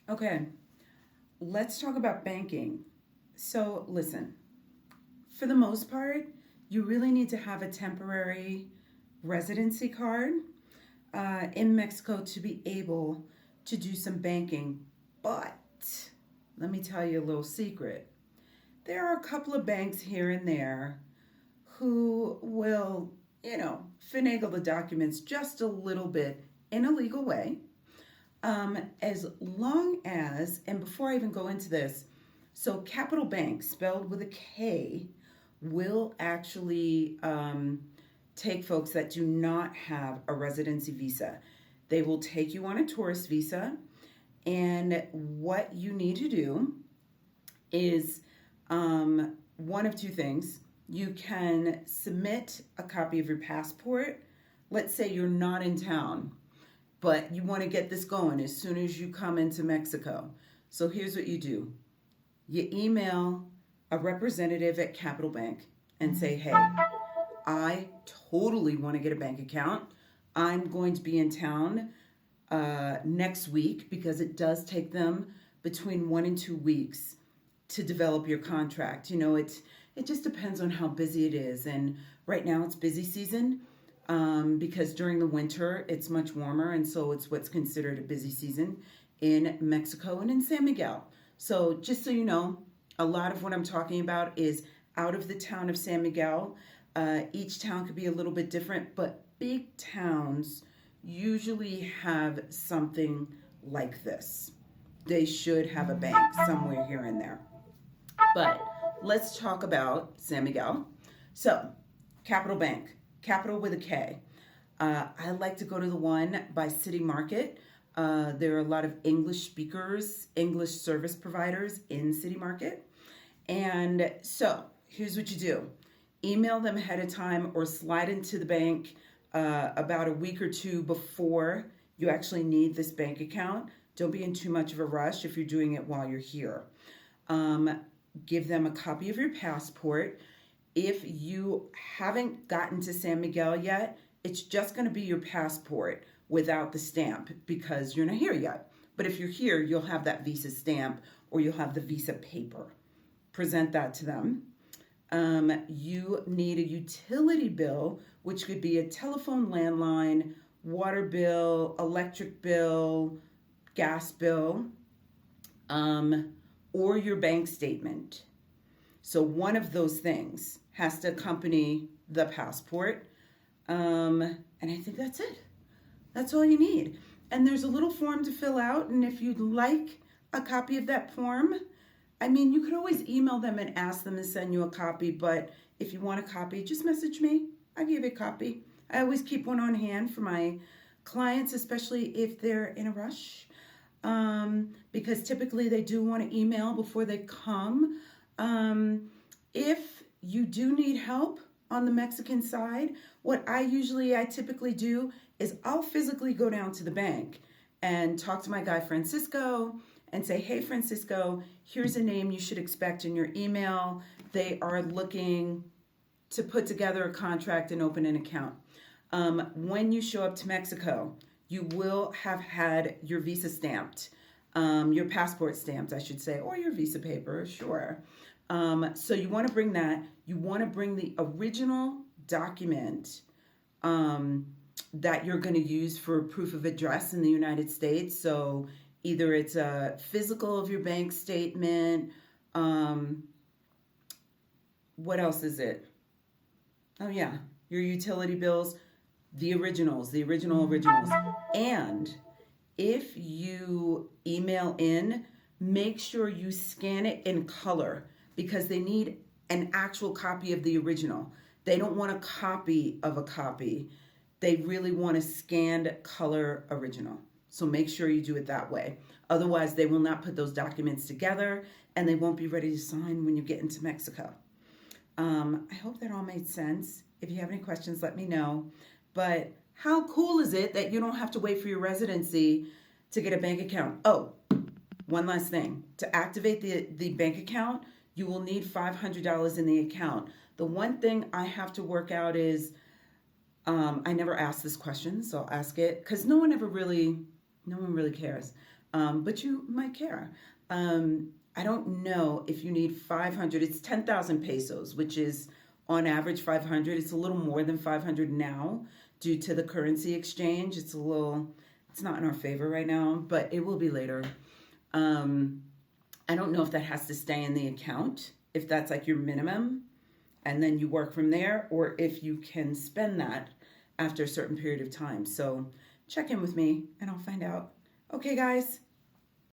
Okay, let's talk about banking. So, listen, for the most part, you really need to have a temporary residency card in Mexico to be able to do some banking. But let me tell you a little secret. There are a couple of banks here and there who will, finagle the documents just a little bit in a legal way. As long as, and before I even go into this, so Capital Bank, spelled with a K, will actually take folks that do not have a residency visa. They will take you on a tourist visa, and what you need to do is one of two things. You can submit a copy of your passport. Let's say you're not in town, but you want to get this going as soon as you come into Mexico. So here's what you do: you email a representative at Capital Bank and say, hey, I totally want to get a bank account. I'm going to be in town next week, because it does take them between 1 and 2 weeks to develop your contract. It just depends on how busy it is. And right now it's busy season, because during the winter it's much warmer, and so it's what's considered a busy season in Mexico and in San Miguel. So just so you know, a lot of what I'm talking about is out of the town of San Miguel. Each town could be a little bit different, but big towns usually have something like this. They should have a bank somewhere here and there. But let's talk about San Miguel. So, Capital Bank, capital with a K. I like to go to the one by City Market. There are a lot of English speakers, English service providers in City Market. And so, here's what you do: email them ahead of time or slide into the bank about a week or two before you actually need this bank account. Don't be in too much of a rush if you're doing it while you're here. Give them a copy of your passport. If you haven't gotten to San Miguel yet, it's just going to be your passport without the stamp, because you're not here yet. But if you're here, you'll have that visa stamp, or you'll have the visa paper. Present that to them. You need a utility bill, which could be a telephone landline, water bill, electric bill, gas bill, or your bank statement. So one of those things has to accompany the passport. And I think that's it. That's all you need. And there's a little form to fill out. And if you'd like a copy of that form, you could always email them and ask them to send you a copy. But if you want a copy, just message me. I'll give you a copy. I always keep one on hand for my clients, especially if they're in a rush. Because typically they do want to email before they come. If you do need help on the Mexican side, what I typically do is I'll physically go down to the bank and talk to my guy Francisco and say, hey Francisco, here's a name you should expect in your email. They are looking to put together a contract and open an account. When you show up to Mexico, you will have had your visa stamped, your passport stamped, I should say, or your visa paper, sure. So you want to bring that. You want to bring the original document that you're going to use for proof of address in the United States. So either it's a physical of your bank statement. What else is it? Oh yeah, your utility bills, the originals, the originals. And if you email in, make sure you scan it in color, because they need an actual copy of the original. They don't want a copy of a copy. They really want a scanned color original. So make sure you do it that way. Otherwise, they will not put those documents together, and they won't be ready to sign when you get into Mexico. I hope that all made sense. If you have any questions, let me know. But how cool is it that you don't have to wait for your residency to get a bank account? Oh, one last thing. To activate the bank account, you will need $500 in the account. The one thing I have to work out is, I never asked this question, so I'll ask it, because no one really cares. but you might care. I don't know if you need 500. It's 10,000 pesos, which is on average 500. It's a little more than 500 now due to the currency exchange. It's not in our favor right now, but it will be later. Um, I don't know if that has to stay in the account, if that's like your minimum, and then you work from there, or if you can spend that after a certain period of time. So check in with me and I'll find out. Okay, guys,